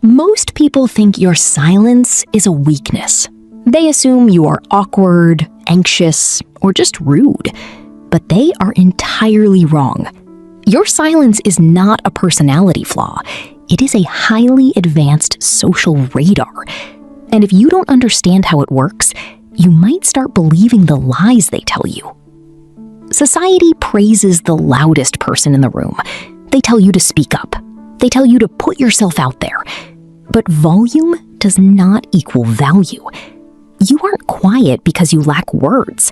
Most people think your silence is a weakness. They assume you are awkward, anxious, or just rude. But they are entirely wrong. Your silence is not a personality flaw. It is a highly advanced social radar. And if you don't understand how it works, you might start believing the lies they tell you. Society praises the loudest person in the room. They tell you to speak up. They tell you to put yourself out there. But volume does not equal value. You aren't quiet because you lack words.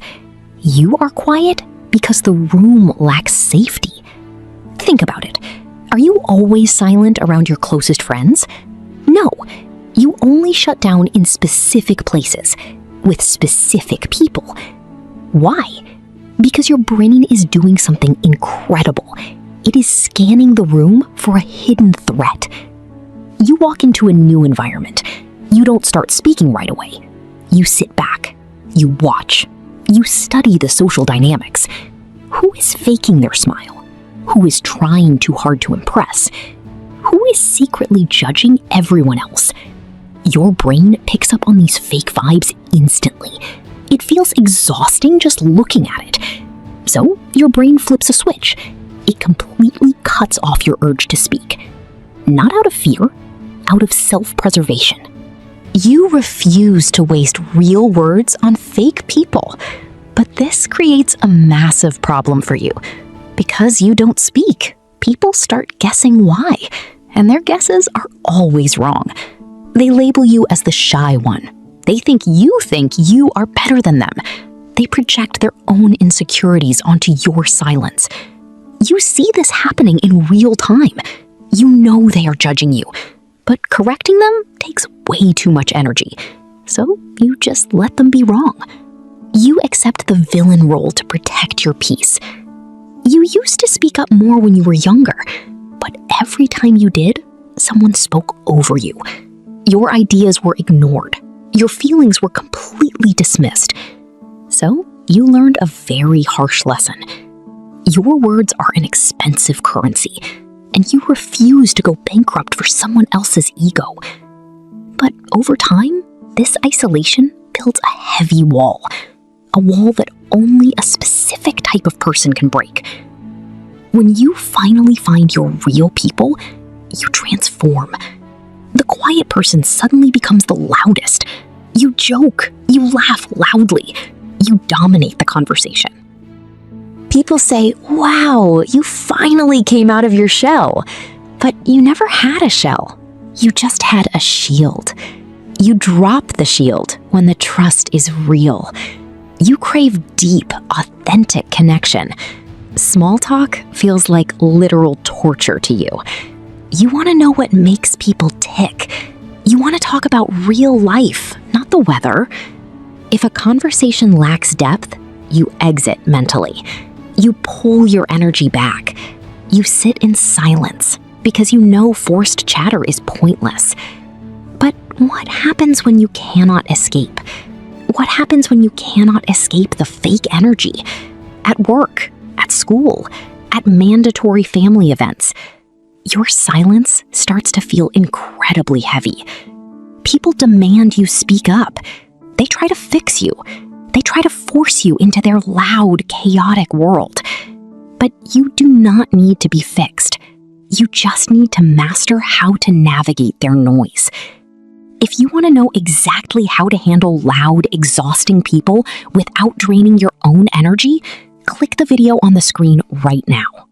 You are quiet because the room lacks safety. Think about it. Are you always silent around your closest friends? No. You only shut down in specific places, with specific people. Why? Because your brain is doing something incredible. It is scanning the room for a hidden threat. You walk into a new environment. You don't start speaking right away. You sit back. You watch. You study the social dynamics. Who is faking their smile? Who is trying too hard to impress? Who is secretly judging everyone else? Your brain picks up on these fake vibes instantly. It feels exhausting just looking at it. So your brain flips a switch. It completely cuts off your urge to speak. Not out of fear, out of self-preservation. You refuse to waste real words on fake people. But this creates a massive problem for you. Because you don't speak, people start guessing why. And their guesses are always wrong. They label you as the shy one. They think you are better than them. They project their own insecurities onto your silence. You see this happening in real time. You know they are judging you. But correcting them takes way too much energy. So you just let them be wrong. You accept the villain role to protect your peace. You used to speak up more when you were younger, but every time you did, someone spoke over you. Your ideas were ignored. Your feelings were completely dismissed. So you learned a very harsh lesson. Your words are an expensive currency, and you refuse to go bankrupt for someone else's ego. But over time, this isolation builds a heavy wall, a wall that only a specific type of person can break. When you finally find your real people, you transform. The quiet person suddenly becomes the loudest. You joke, you laugh loudly, you dominate the conversation. People say, "Wow, you finally came out of your shell." But you never had a shell. You just had a shield. You drop the shield when the trust is real. You crave deep, authentic connection. Small talk feels like literal torture to you. You want to know what makes people tick. You want to talk about real life, not the weather. If a conversation lacks depth, you exit mentally. You pull your energy back. You sit in silence because you know forced chatter is pointless. But what happens when you cannot escape? What happens when you cannot escape the fake energy? At work, at school, at mandatory family events. Your silence starts to feel incredibly heavy. People demand you speak up. They try to fix you. They try to force you into their loud, chaotic world. But you do not need to be fixed. You just need to master how to navigate their noise. If you want to know exactly how to handle loud, exhausting people without draining your own energy, click the video on the screen right now.